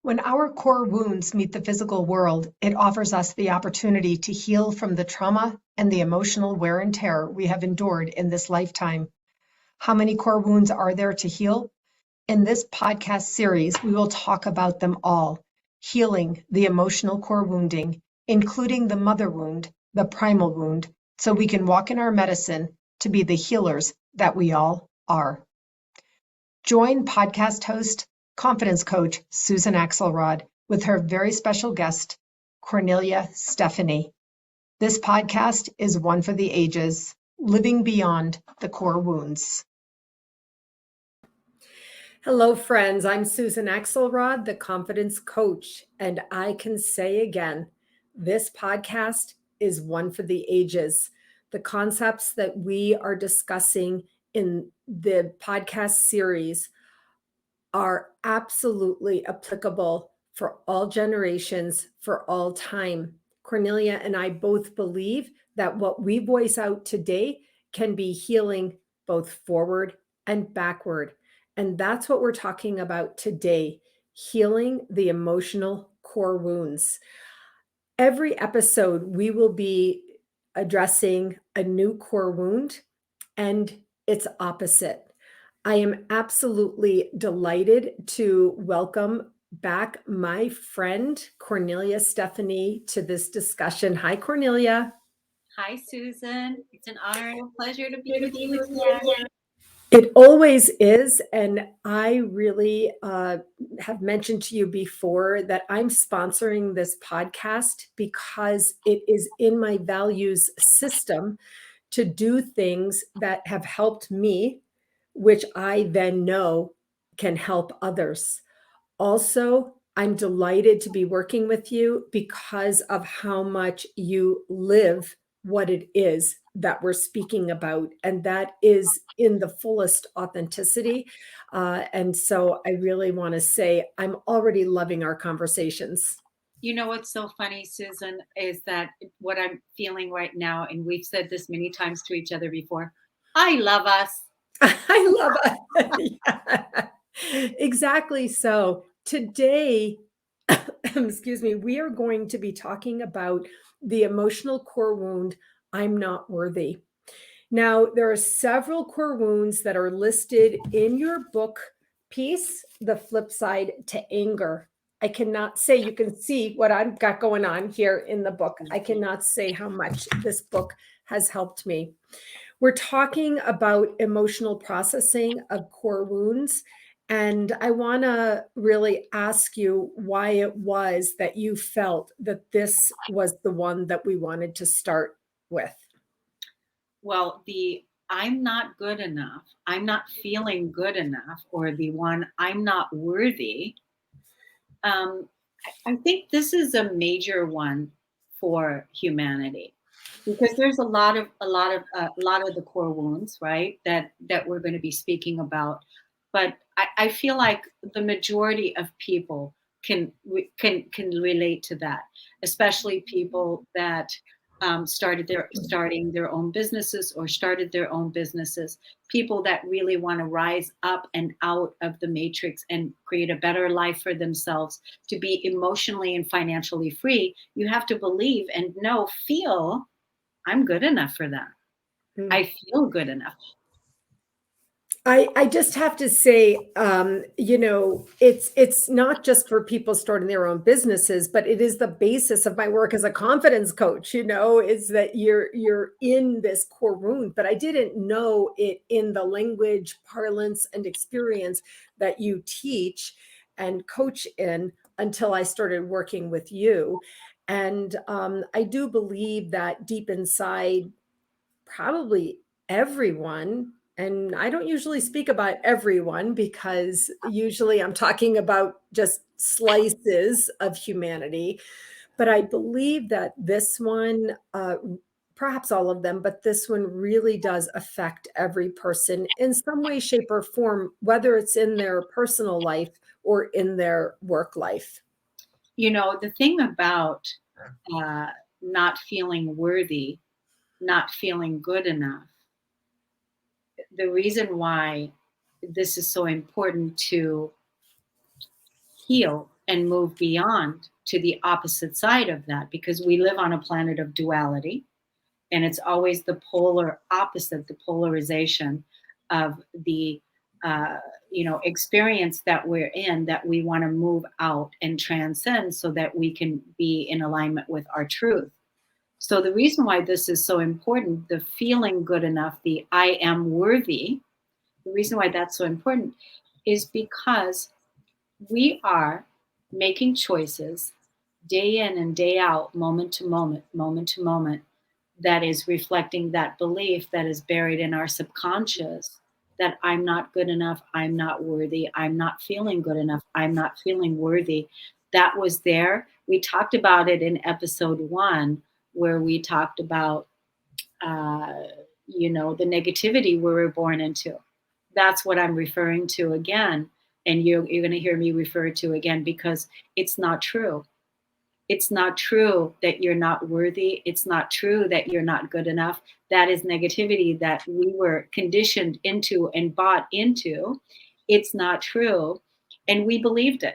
When our core wounds meet the physical world, it offers us the opportunity to heal from the trauma and the emotional wear and tear we have endured in this lifetime. How many core wounds are there to heal? In this podcast series, we will talk about them all, healing the emotional core wounding, including the mother wound, the primal wound, so we can walk in our medicine to be the healers that we all are. Join podcast host, confidence coach Susan Axelrod with her very special guest, Cornelia Stephanie. This podcast is one for the ages, living beyond the core wounds. Hello, friends. I'm Susan Axelrod, the confidence coach, and I can say again, this podcast is one for the ages. The concepts that we are discussing in the podcast series are absolutely applicable for all generations, for all time. Cornelia and I both believe that what we voice out today can be healing both forward and backward. And that's what we're talking about today, healing the emotional core wounds. Every episode, we will be addressing a new core wound and its opposite. I am absolutely delighted to welcome back my friend, Cornelia Stephanie, to this discussion. Hi, Cornelia. Hi, Susan. It's an honor and a pleasure to be with you again. It always is. And I really have mentioned to you before that I'm sponsoring this podcast because it is in my values system to do things that have helped me, which I then know can help others. Also, I'm delighted to be working with you because of how much you live what it is that we're speaking about, and that is in the fullest authenticity. And so I really want to say I'm already loving our conversations. You know what's so funny, Susan, is that what I'm feeling right now, and we've said this many times to each other before, I love us. I love it. Yeah. Exactly. So today, excuse me, we are going to be talking about the emotional core wound, I'm not worthy. Now, there are several core wounds that are listed in your book piece, The Flip Side to Anger. I cannot say, you can see what I've got going on here in the book. I cannot say how much this book has helped me. We're talking about emotional processing of core wounds. And I want to really ask you why it was that you felt that this was the one that we wanted to start with. Well, the I'm not good enough, I'm not feeling good enough, or the one I'm not worthy. I think this is a major one for humanity because there's a lot of the core wounds, right? That we're going to be speaking about, but I feel like the majority of people can relate to that, especially people that starting their own businesses or started their own businesses, people that really want to rise up and out of the matrix and create a better life for themselves, to be emotionally and financially free. You have to believe and feel I'm good enough for that. I feel good enough. I just have to say, it's not just for people starting their own businesses, but it is the basis of my work as a confidence coach. Is that you're in this core wound, but I didn't know it in the language, parlance, and experience that you teach and coach in until I started working with you. And I do believe that deep inside, probably everyone, and I don't usually speak about everyone because usually I'm talking about just slices of humanity, but I believe that this one, perhaps all of them, but this one really does affect every person in some way, shape, or form, whether it's in their personal life or in their work life. The thing about not feeling worthy, not feeling good enough, the reason why this is so important to heal and move beyond to the opposite side of that, because we live on a planet of duality, and it's always the polar opposite, the polarization of the uh, experience that we're in, that we want to move out and transcend so that we can be in alignment with our truth. So the reason why this is so important, the feeling good enough, the I am worthy, the reason why that's so important is because we are making choices day in and day out, moment to moment, that is reflecting that belief that is buried in our subconscious, that I'm not good enough, I'm not worthy, I'm not feeling good enough, I'm not feeling worthy. That was there. We talked about it in episode 1, where we talked about uh, the negativity we were born into. That's what I'm referring to again. And you're going to hear me refer to again, because it's not true. It's not true that you're not worthy. It's not true that you're not good enough. That is negativity that we were conditioned into and bought into. It's not true. And we believed it.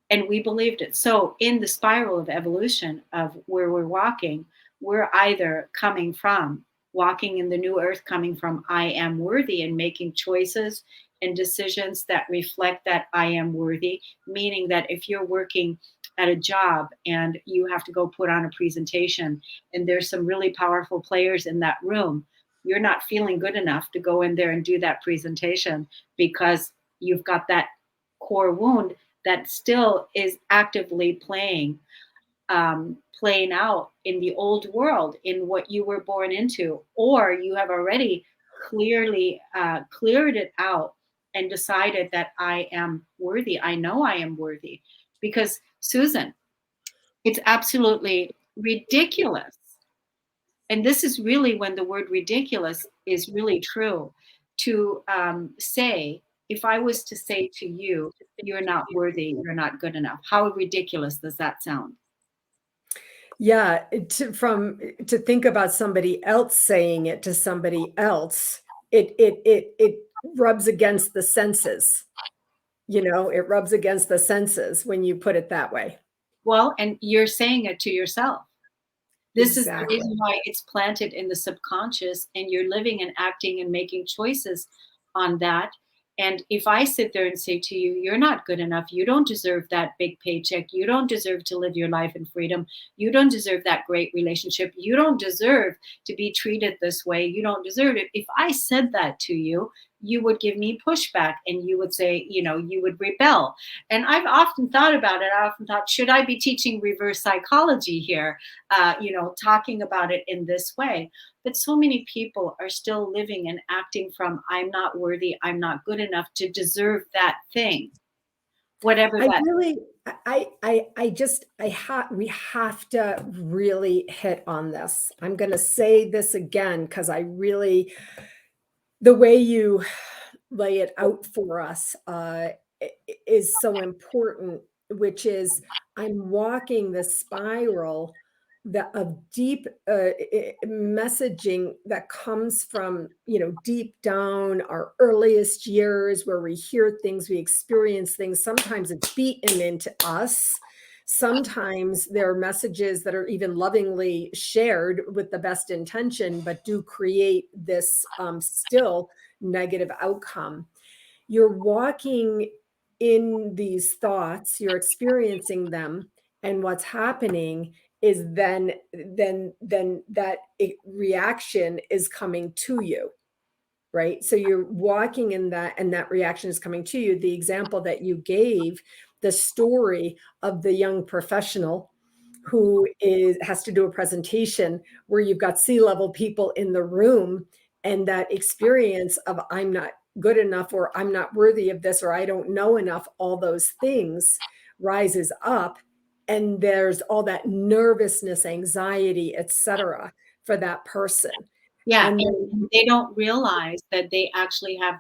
And we believed it. So in the spiral of evolution of where we're walking, we're either coming from walking in the new earth, coming from I am worthy, and making choices and decisions that reflect that I am worthy, meaning that if you're working at a job and you have to go put on a presentation and there's some really powerful players in that room, you're not feeling good enough to go in there and do that presentation, because you've got that core wound that still is actively playing out in the old world, in what you were born into, or you have already clearly cleared it out and decided that I am worthy. I know I am worthy, because Susan, it's absolutely ridiculous. And this is really when the word ridiculous is really true, to say, if I was to say to you, you're not worthy, you're not good enough, how ridiculous does that sound? Yeah, to think about somebody else saying it to somebody else, it rubs against the senses. It rubs against the senses when you put it that way. Well, and you're saying it to yourself. This is the Exactly. reason why it's planted in the subconscious, and you're living and acting and making choices on that. And if I sit there and say to you, you're not good enough, you don't deserve that big paycheck, you don't deserve to live your life in freedom, you don't deserve that great relationship, you don't deserve to be treated this way, you don't deserve it. If I said that to you, you would give me pushback, and you would say, you would rebel. And I've often thought about it. I often thought, should I be teaching reverse psychology here? Talking about it in this way. But so many people are still living and acting from I'm not worthy, I'm not good enough to deserve that thing, whatever I that. really I just I have we have to really hit on this. I'm going to say this again because I really the way you lay it out for us is so important, which is I'm walking the spiral of deep messaging that comes from deep down our earliest years, where we hear things, we experience things. Sometimes it's beaten into us. Sometimes there are messages that are even lovingly shared with the best intention, but do create this still negative outcome. You're walking in these thoughts, you're experiencing them, and what's happening is then that reaction is coming to you, right? So you're walking in that, and that reaction is coming to you. The example that you gave, the story of the young professional who has to do a presentation where you've got C-level people in the room, and that experience of I'm not good enough, or I'm not worthy of this, or I don't know enough, all those things rises up, and there's all that nervousness, anxiety, etc., for that person. Yeah, And and then they don't realize that they actually have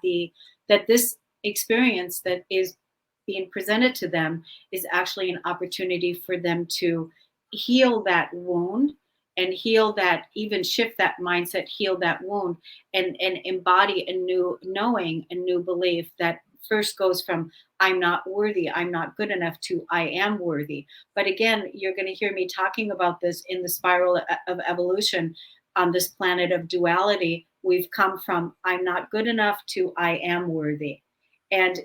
that this experience that is being presented to them is actually an opportunity for them to heal that wound, and heal that, even shift that mindset, heal that wound, and embody a new knowing, a new belief that first goes from I'm not worthy, I'm not good enough to I am worthy. But again, you're going to hear me talking about this in the spiral of evolution on this planet of duality. We've come from I'm not good enough to I am worthy. And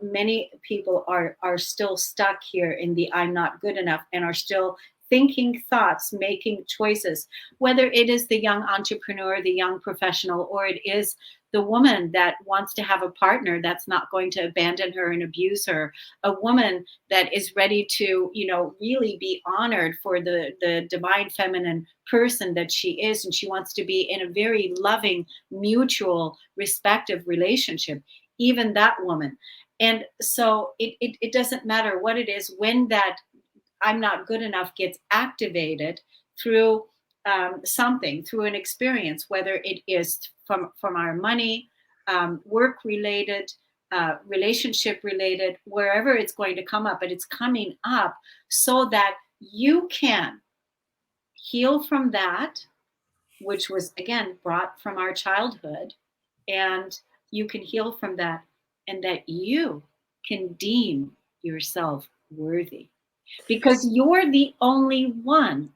many people are still stuck here in the I'm not good enough and are still thinking thoughts, making choices, whether it is the young entrepreneur, the young professional, or it is the woman that wants to have a partner that's not going to abandon her and abuse her, a woman that is ready to, really be honored for the divine feminine person that she is, and she wants to be in a very loving, mutual, respective relationship, even that woman. And so it doesn't matter what it is, when that I'm not good enough gets activated through something, through an experience, whether it is from our money, work related, relationship related, wherever it's going to come up, but it's coming up so that you can heal from that, which was again brought from our childhood, and you can heal from that, and that you can deem yourself worthy, because you're the only one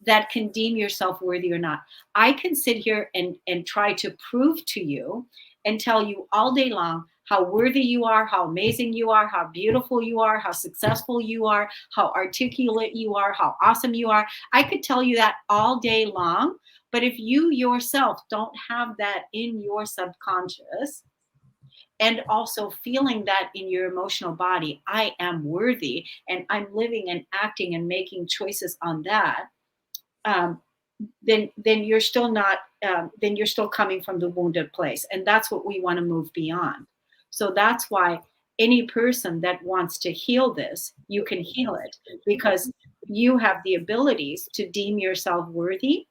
that can deem yourself worthy or not. I can sit here and try to prove to you and tell you all day long how worthy you are, how amazing you are, how beautiful you are, how successful you are, how articulate you are, how awesome you are. I could tell you that all day long. But if you yourself don't have that in your subconscious, and also feeling that in your emotional body, I am worthy, and I'm living and acting and making choices on that, um, then you're still not, then you're still coming from the wounded place, and that's what we want to move beyond. So that's why any person that wants to heal this, you can heal it, because you have the abilities to deem yourself worthy,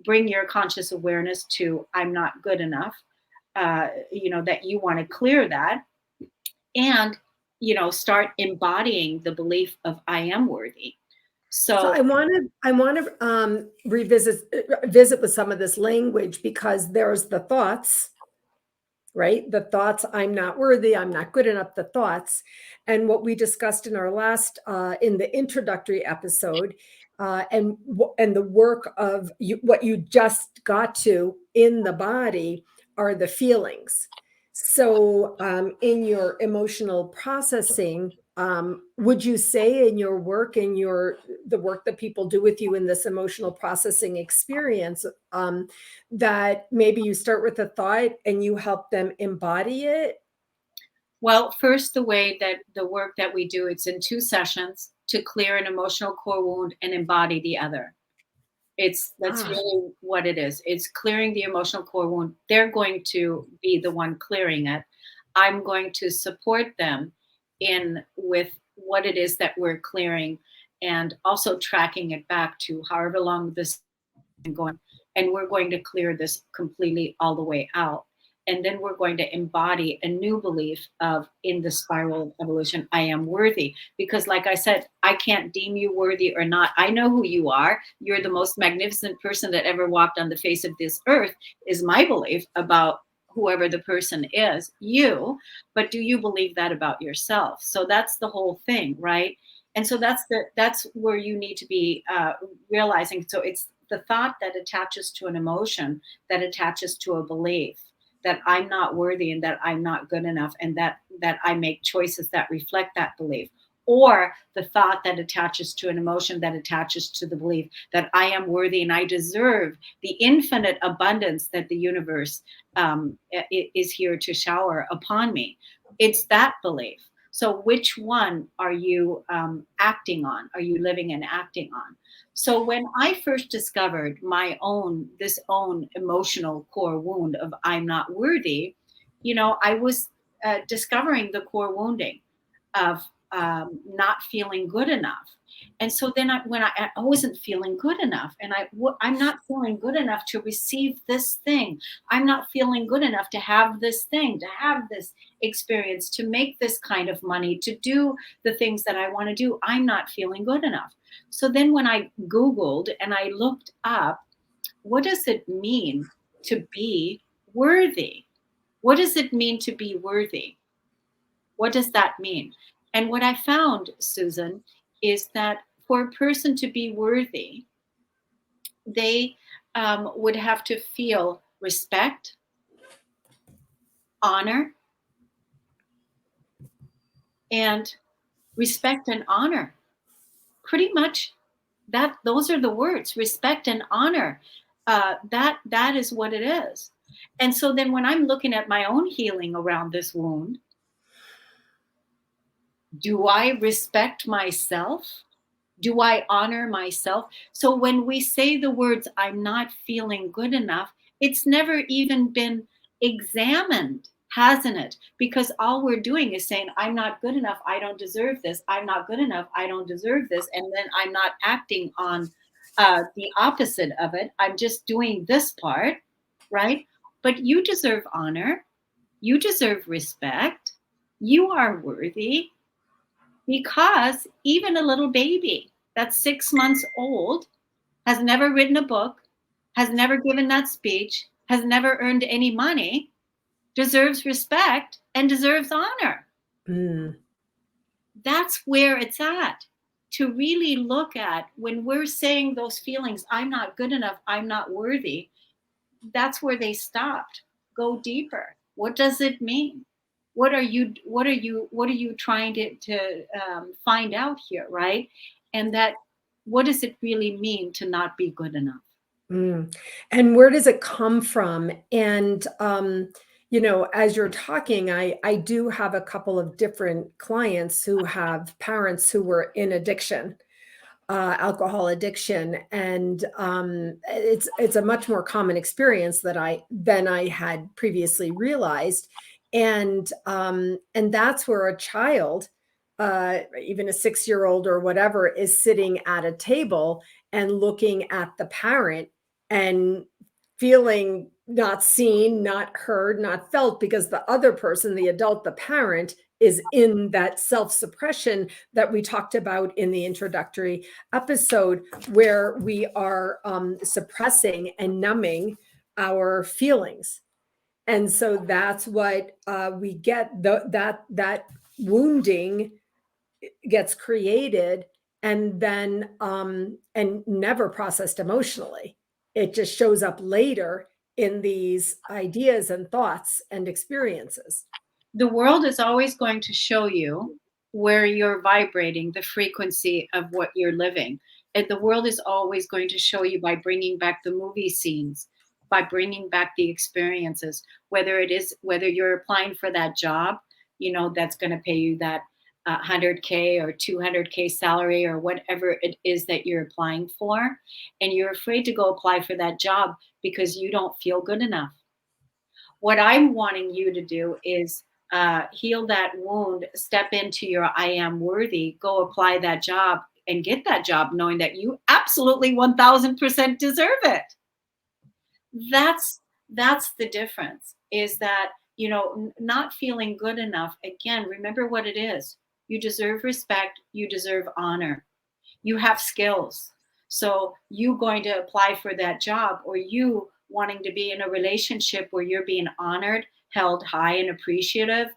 bring your conscious awareness to I'm not good enough, that you want to clear that, and start embodying the belief of I am worthy. So So I want to revisit visit with some of this language, because there's the thoughts, right? The thoughts, I'm not worthy, I'm not good enough, the thoughts. And what we discussed in our last, in the introductory episode, and the work of what you just got to in the body are the feelings. So, in your emotional processing, would you say in your work, in the work that people do with you in this emotional processing experience, that maybe you start with a thought and you help them embody it? well, first, the way that the work that we do, it's in 2 sessions to clear an emotional core wound and embody the other. That's Ah, really what it is. It's clearing the emotional core wound. They're going to be the one clearing it. I'm going to support them in with what it is that we're clearing, and also tracking it back to however long this is going. And we're going to clear this completely all the way out. And then we're going to embody a new belief of, in the spiral of evolution, I am worthy. Because, like I said, I can't deem you worthy or not. I know who you are. You're the most magnificent person that ever walked on the face of this earth, is my belief about whoever the person is, you. But do you believe that about yourself? So that's the whole thing, right? And so that's where you need to be realizing. So it's the thought that attaches to an emotion, that attaches to a belief, that I'm not worthy and that I'm not good enough, and that I make choices that reflect that belief, or the thought that attaches to an emotion, that attaches to the belief that I am worthy and I deserve the infinite abundance that the universe is here to shower upon me. It's that belief. So which one are you acting on? Are you living and acting on? So when I first discovered this own emotional core wound of I'm not worthy, I was discovering the core wounding of not feeling good enough. And so then when I wasn't feeling good enough, and I'm not feeling good enough to receive this thing. I'm not feeling good enough to have this thing, to have this experience, to make this kind of money, to do the things that I want to do. I'm not feeling good enough. So then when I Googled and I looked up, what does it mean to be worthy? What does it mean to be worthy? What does that mean? And what I found, Susan, is that for a person to be worthy, they would have to feel respect, honor, and respect and honor. Pretty much that those are the words, respect and honor. That is what it is. And so then when I'm looking at my own healing around this wound, do I respect myself? Do I honor myself? So when we say the words, I'm not feeling good enough, it's never even been examined, hasn't it? Because all we're doing is saying, I'm not good enough. I don't deserve this. I'm not good enough. I don't deserve this. And then I'm not acting on the opposite of it. I'm just doing this part, right? But you deserve honor. You deserve respect. You are worthy, because even a little baby that's 6 months old has never written a book, has never given that speech, has never earned any money, deserves respect and deserves honor. Mm. That's where it's at. To really look at when we're saying those feelings, I'm not good enough, I'm not worthy, that's where they stopped. Go deeper. What does it mean? What are you trying to find out here, right? And that, what does it really mean to not be good enough? Mm. And where does it come from? And as you're talking, I do have a couple of different clients who have parents who were in addiction, alcohol addiction, and it's a much more common experience that I had previously realized, and that's where a child, even a 6-year old or whatever, is sitting at a table and looking at the parent and feeling not seen, not heard, not felt, because the other person, the adult, the parent, is in that self suppression that we talked about in the introductory episode, where we are suppressing and numbing our feelings. And so that's what we get, that wounding gets created, and then and never processed emotionally. It just shows up later in these ideas and thoughts and experiences. The world is always going to show you where you're vibrating, the frequency of what you're living. And the world is always going to show you by bringing back the movie scenes, by bringing back the experiences, whether you're applying for that job, that's going to pay you that 100K or 200K salary or whatever it is that you're applying for. And you're afraid to go apply for that job because you don't feel good enough. What I'm wanting you to do is heal that wound, step into your I am worthy, go apply that job and get that job knowing that you absolutely 1000% deserve it. That's the difference, is that, not feeling good enough. Again, remember what it is. You deserve respect, you deserve honor, you have skills. So you going to apply for that job, or you wanting to be in a relationship where you're being honored, held high and appreciated,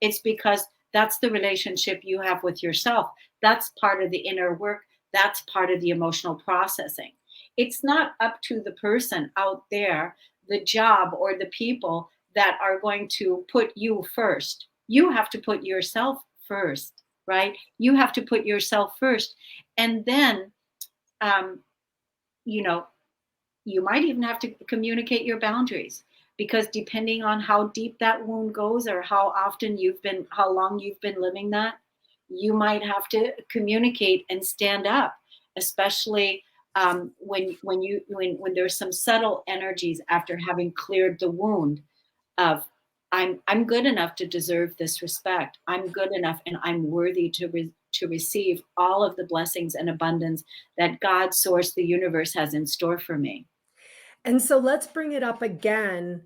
it's because that's the relationship you have with yourself. That's part of the inner work. That's part of the emotional processing. It's not up to the person out there, the job, or the people that are going to put you first. You have to put yourself first, right? You have to put yourself first. And then, um, you know, you might even have to communicate your boundaries, because depending on how deep that wound goes, or how long you've been living that, you might have to communicate and stand up, especially when there's some subtle energies after having cleared the wound of, I'm good enough to deserve this respect. I'm good enough and I'm worthy to receive all of the blessings and abundance that God, source, the universe has in store for me. And so let's bring it up again.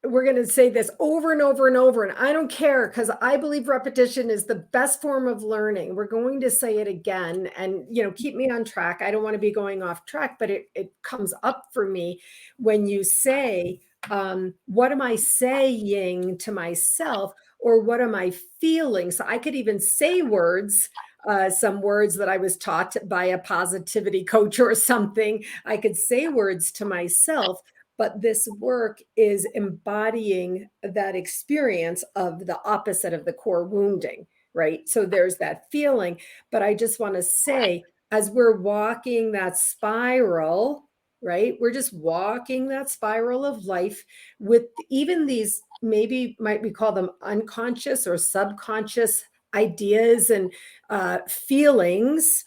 We're going to say this over and over and over, and I don't care, because I believe repetition is the best form of learning. We're going to say it again, and keep me on track. I don't want to be going off track, but it comes up for me when you say, what am I saying to myself, or what am I feeling? So I could even say words, some words that I was taught by a positivity coach or something. I could say words to myself, but this work is embodying that experience of the opposite of the core wounding, right? So there's that feeling. But I just want to say, as we're walking that spiral, right? We're just walking that spiral of life with even these, maybe might we call them unconscious or subconscious ideas and feelings,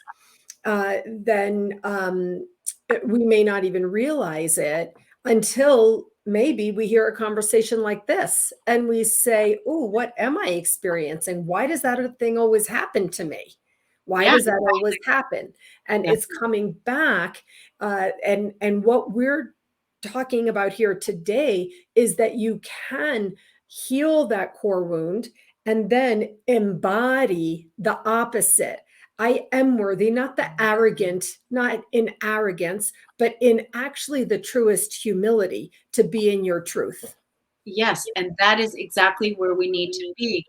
then we may not even realize it until maybe we hear a conversation like this and we say, oh, what am I experiencing? Why does that thing always happen to me? Why Yeah. does that always happen? And Yeah. it's coming back. And what we're talking about here today is that you can heal that core wound and then embody the opposite. I am worthy, not the arrogant, not in arrogance, but in actually the truest humility to be in your truth. Yes, and that is exactly where we need to be.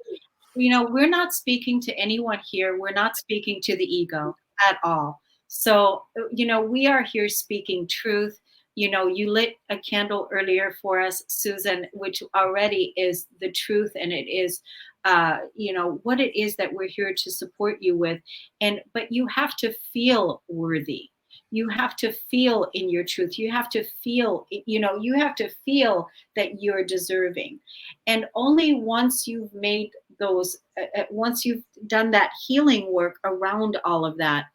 We're not speaking to anyone here. We're not speaking to the ego at all. So, we are here speaking truth. You lit a candle earlier for us, Susan, which already is the truth. And it is, what it is that we're here to support you with. But you have to feel worthy. You have to feel in your truth. You have to feel, you have to feel that you're deserving. And only once you've made those once you've done that healing work around all of that,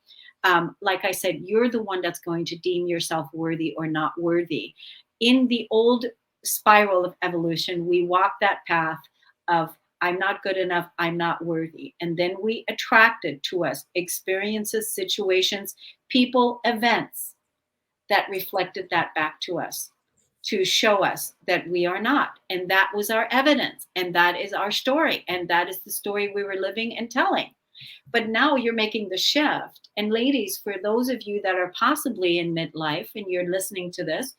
like I said, you're the one that's going to deem yourself worthy or not worthy. In the old spiral of evolution, we walk that path of I'm not good enough, I'm not worthy, and then we attracted to us experiences, situations, people, events that reflected that back to us to show us that we are not. And that was our evidence. And that is our story. And that is the story we were living and telling. But now you're making the shift. And ladies, for those of you that are possibly in midlife and you're listening to this,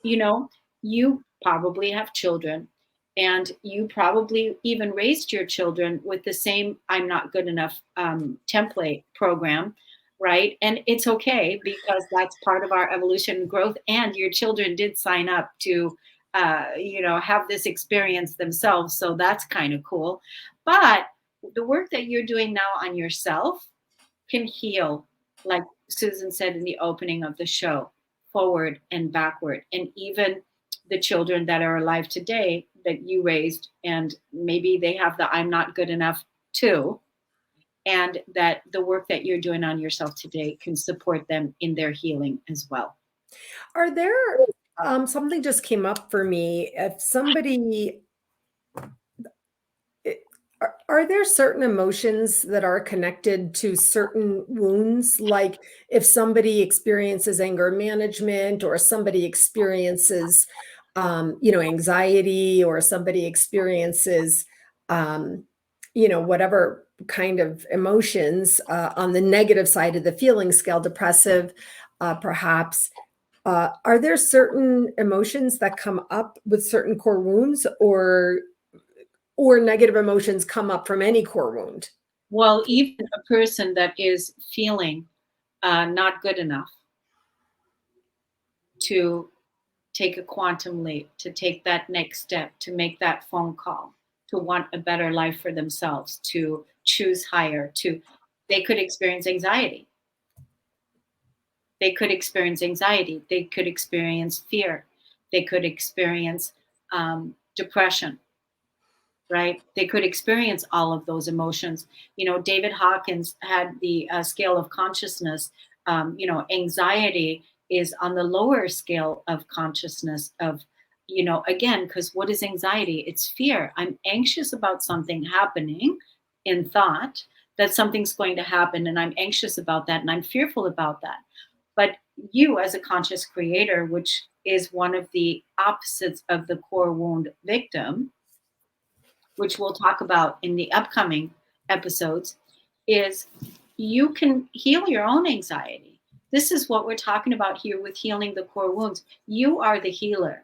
you know, you probably have children and you probably even raised your children with the same I'm not good enough template program, right? And it's okay because that's part of our evolution and growth. And your children did sign up to, have this experience themselves. So that's kind of cool. But the work that you're doing now on yourself can heal, like Susan said in the opening of the show, forward and backward. And even the children that are alive today that you raised, and maybe they have the I'm not good enough too. And that the work that you're doing on yourself today can support them in their healing as well. Are there, something just came up for me. If somebody, are there certain emotions that are connected to certain wounds? Like if somebody experiences anger management or somebody experiences, anxiety or somebody experiences, um, whatever kind of emotions on the negative side of the feeling scale, depressive, perhaps. Are there certain emotions that come up with certain core wounds, or negative emotions come up from any core wound? Well, even a person that is feeling not good enough to take a quantum leap, to take that next step, to make that phone call, to want a better life for themselves, to choose higher, they could experience anxiety. They could experience anxiety. They could experience fear. They could experience depression, right? They could experience all of those emotions. David Hawkins had the scale of consciousness. Anxiety is on the lower scale of consciousness of, again, because what is anxiety? It's fear. I'm anxious about something happening in thought, that something's going to happen, and I'm anxious about that, and I'm fearful about that. But you, as a conscious creator, which is one of the opposites of the core wound victim, which we'll talk about in the upcoming episodes, is you can heal your own anxiety. This is what we're talking about here with healing the core wounds. You are the healer.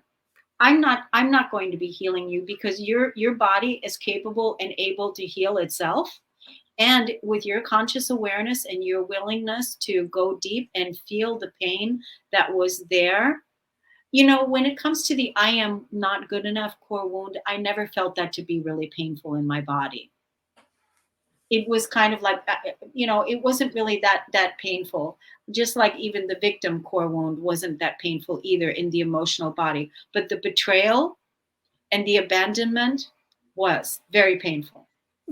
I'm not going to be healing you, because your body is capable and able to heal itself. And with your conscious awareness and your willingness to go deep and feel the pain that was there, when it comes to the I am not good enough core wound, I never felt that to be really painful in my body. It was kind of like, it wasn't really that painful. Just like even the victim core wound wasn't that painful either in the emotional body, but the betrayal and the abandonment was very painful.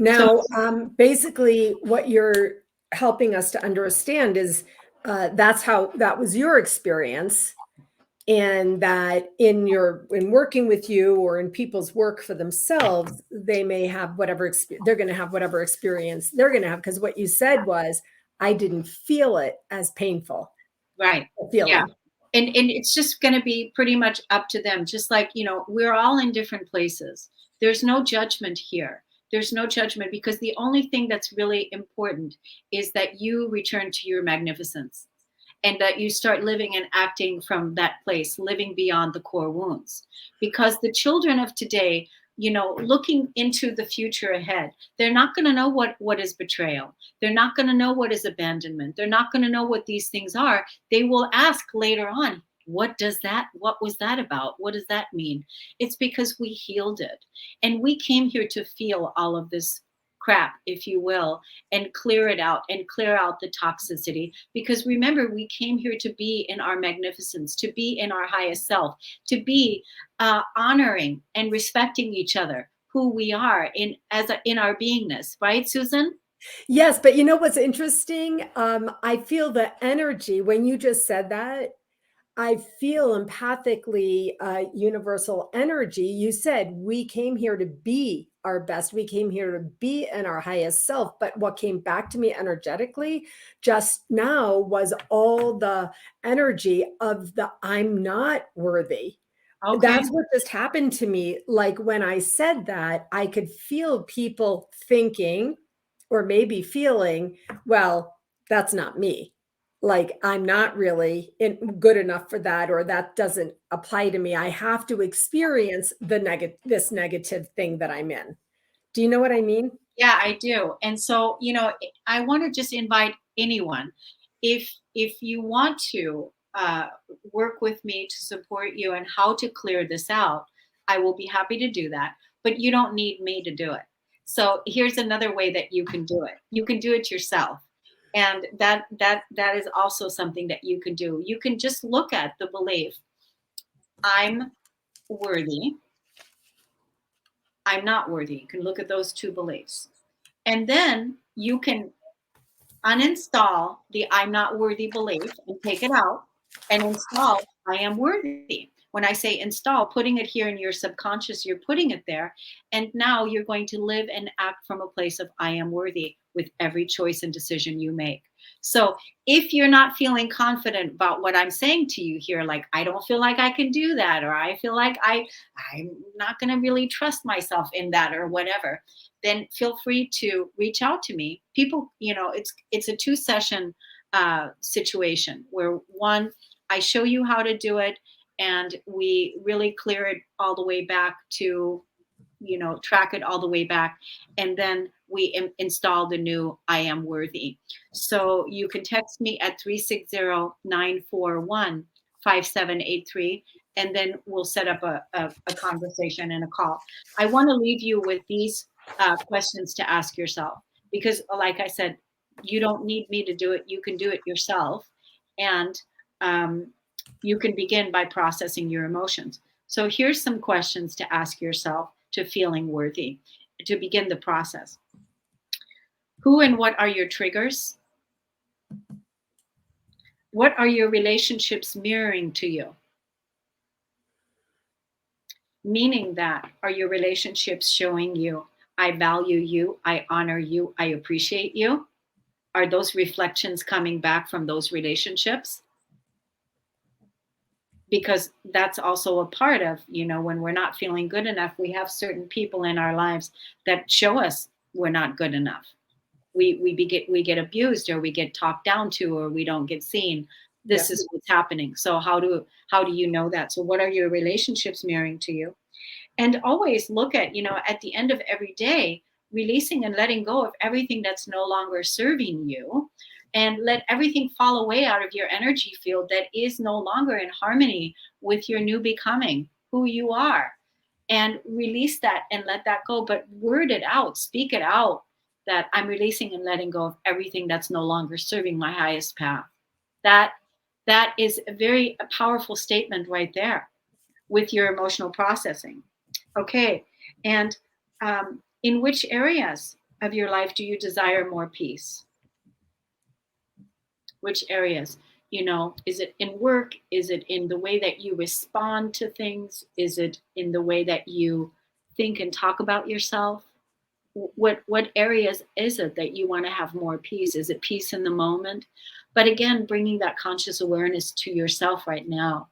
So Now, basically, what you're helping us to understand is that was your experience, and that in working with you or in people's work for themselves, they may have they're going to have whatever experience they're going to have, because what you said was, I didn't feel it as painful, right, a yeah. feeling. And it's just going to be pretty much up to them. Just like, we're all in different places. There's no judgment here. There's no judgment, because the only thing that's really important is that you return to your magnificence, and that you start living and acting from that place, living beyond the core wounds. Because the children of today, looking into the future ahead, they're not going to know what is betrayal. They're not going to know what is abandonment. They're not going to know what these things are. They will ask later on, what was that about? What does that mean? It's because we healed it. And we came here to feel all of this crap, if you will, and clear it out and clear out the toxicity. Because remember, we came here to be in our magnificence, to be in our highest self, to be honoring and respecting each other, who we are in our beingness, right, Susan? Yes, but you know what's interesting? I feel the energy when you just said that. I feel empathically universal energy. You said we came here to be our best. We came here to be in our highest self. But what came back to me energetically just now was all the energy of the I'm not worthy. Okay. That's what just happened to me. Like when I said that, I could feel people thinking, or maybe feeling, well, that's not me. Like I'm not really good enough for that, or that doesn't apply to me. I have to experience this negative thing that I'm in. Do you know what I mean? Yeah, I do. And so, I want to just invite anyone, if you want to work with me to support you and how to clear this out, I will be happy to do that. But you don't need me to do it. So here's another way that you can do it. You can do it yourself. And that is also something that you can do. You can just look at the belief, I'm worthy, I'm not worthy. You can look at those two beliefs. And then you can uninstall the I'm not worthy belief and take it out, and install I am worthy. When I say install, putting it here in your subconscious, you're putting it there. And now you're going to live and act from a place of I am worthy with every choice and decision you make. So if you're not feeling confident about what I'm saying to you here, like I don't feel like I can do that, or I feel like I'm not going to really trust myself in that, or whatever, then feel free to reach out to me. People, it's a 2 session situation where, one, I show you how to do it, and we really clear it all the way back to, track it all the way back, and then we install the new I am worthy. So you can text me at 360-941-5783, and then we'll set up a conversation and a call. I want to leave you with these questions to ask yourself, because like I said, you don't need me to do it. You can do it yourself. And um, you can begin by processing your emotions. So here's some questions to ask yourself to feeling worthy, to begin the process. Who and what are your triggers? What are your relationships mirroring to you? Meaning that, are your relationships showing you, I value you, I honor you, I appreciate you? Are those reflections coming back from those relationships? Because that's also a part of, when we're not feeling good enough, we have certain people in our lives that show us we're not good enough. We get abused, or we get talked down to, or we don't get seen. Yeah. this is what's happening. So how do you know that? So what are your relationships mirroring to you? And always look at, at the end of every day, releasing and letting go of everything that's no longer serving you, and let everything fall away out of your energy field that is no longer in harmony with your new becoming, who you are. And release that and let that go, but word it out, speak it out, that I'm releasing and letting go of everything that's no longer serving my highest path. That that is a very powerful statement right there with your emotional processing. Okay. And in which areas of your life do you desire more peace? Which areas? Is it in work? Is it in the way that you respond to things? Is it in the way that you think and talk about yourself? What areas is it that you want to have more peace? Is it peace in the moment? But again, bringing that conscious awareness to yourself right now,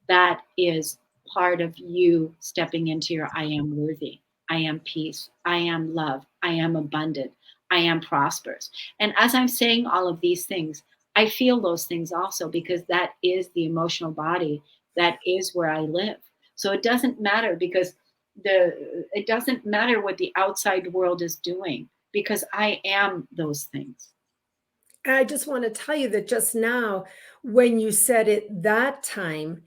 that is part of you stepping into your I am worthy, I am peace, I am love, I am abundant, I am prosperous. And as I'm saying all of these things, I feel those things also, because that is the emotional body, that is where I live. So it doesn't matter, because it doesn't matter what the outside world is doing, because I am those things. And I just want to tell you that just now, when you said it that time,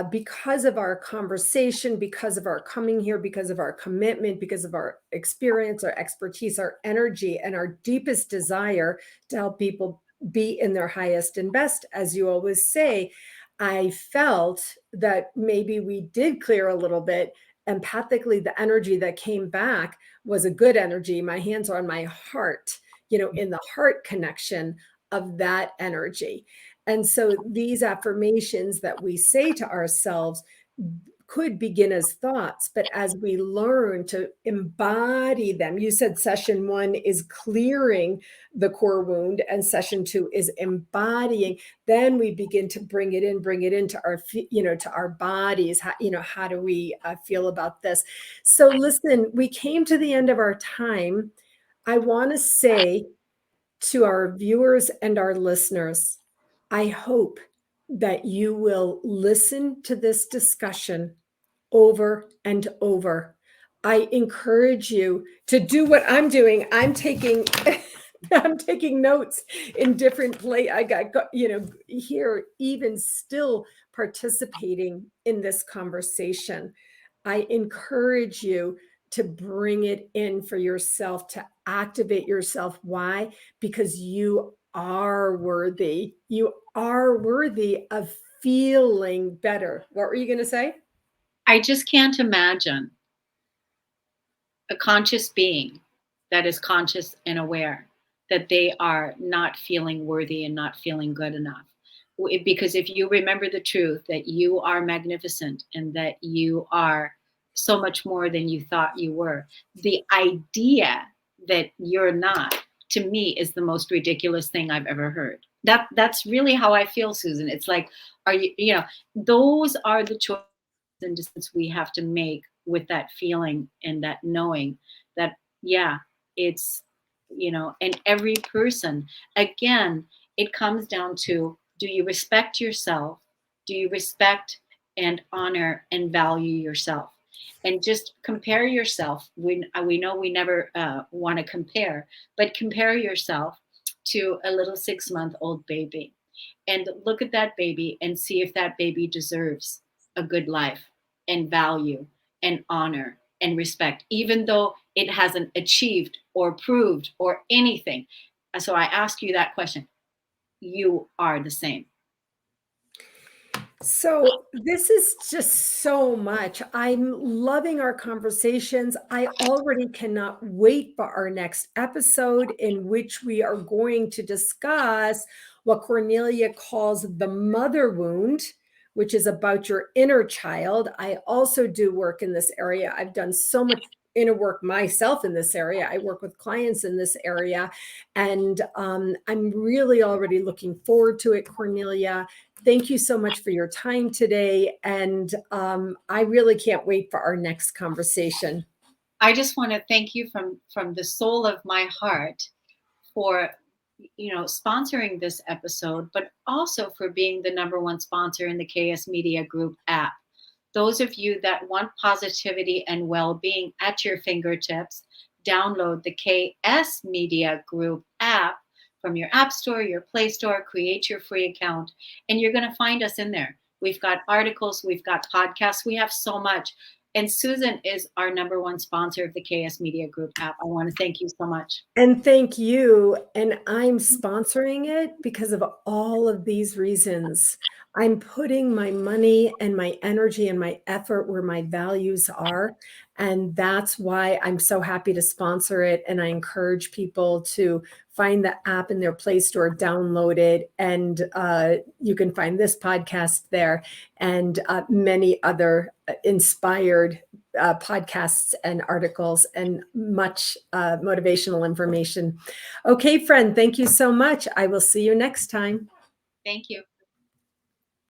because of our conversation, because of our coming here, because of our commitment, because of our experience, our expertise, our energy, and our deepest desire to help people be in their highest and best, as you always say, I felt that maybe we did clear a little bit. Empathically, the energy that came back was a good energy. My hands are on my heart, in the heart connection of that energy. And so these affirmations that we say to ourselves could begin as thoughts, but as we learn to embody them, you said session 1 is clearing the core wound, and session 2 is embodying. Then we begin to bring it into our, to our bodies. How do we feel about this? So listen, we came to the end of our time. I want to say to our viewers and our listeners, I hope that you will listen to this discussion over and over. I encourage you to do what I'm doing. I'm taking I'm taking notes in different place. I got, here, even still participating in this conversation. I encourage you to bring it in for yourself, to activate yourself. Why? Because you are worthy. You are worthy of feeling better. What were you going to say? I just can't imagine a conscious being that is conscious and aware that they are not feeling worthy and not feeling good enough. Because if you remember the truth that you are magnificent and that you are so much more than you thought you were, the idea that you're not, to me, is the most ridiculous thing I've ever heard. That's really how I feel, Susan. It's like, are those are the choices and decisions we have to make with that feeling and that knowing that, yeah, it's, and every person, again, it comes down to, do you respect yourself? Do you respect and honor and value yourself? And just compare yourself. We know we never want to compare, but compare yourself to a little 6-month old baby, and look at that baby and see if that baby deserves a good life and value and honor and respect, even though it hasn't achieved or proved or anything. So I ask you that question. You are the same. So, this is just so much. I'm loving our conversations. I already cannot wait for our next episode, in which we are going to discuss what Cornelia calls the mother wound, which is about your inner child. I also do work in this area. I've done so much inner work myself in this area. I work with clients in this area. And I'm really already looking forward to it, Cornelia. Thank you so much for your time today. And I really can't wait for our next conversation. I just want to thank you from the soul of my heart for sponsoring this episode, but also for being the number one sponsor in the KS Media Group app. Those of you that want positivity and well-being at your fingertips, download the KS Media Group app from your App Store, your Play Store, create your free account, and you're going to find us in there. We've got articles, we've got podcasts, we have so much. And Susan is our number one sponsor of the KS Media Group app. I want to thank you so much. And thank you. And I'm sponsoring it because of all of these reasons. I'm putting my money and my energy and my effort where my values are. And that's why I'm so happy to sponsor it. And I encourage people to find the app in their Play Store, download it, and you can find this podcast there and many other inspired podcasts and articles and much motivational information. Okay, friend, thank you so much. I will see you next time. Thank you.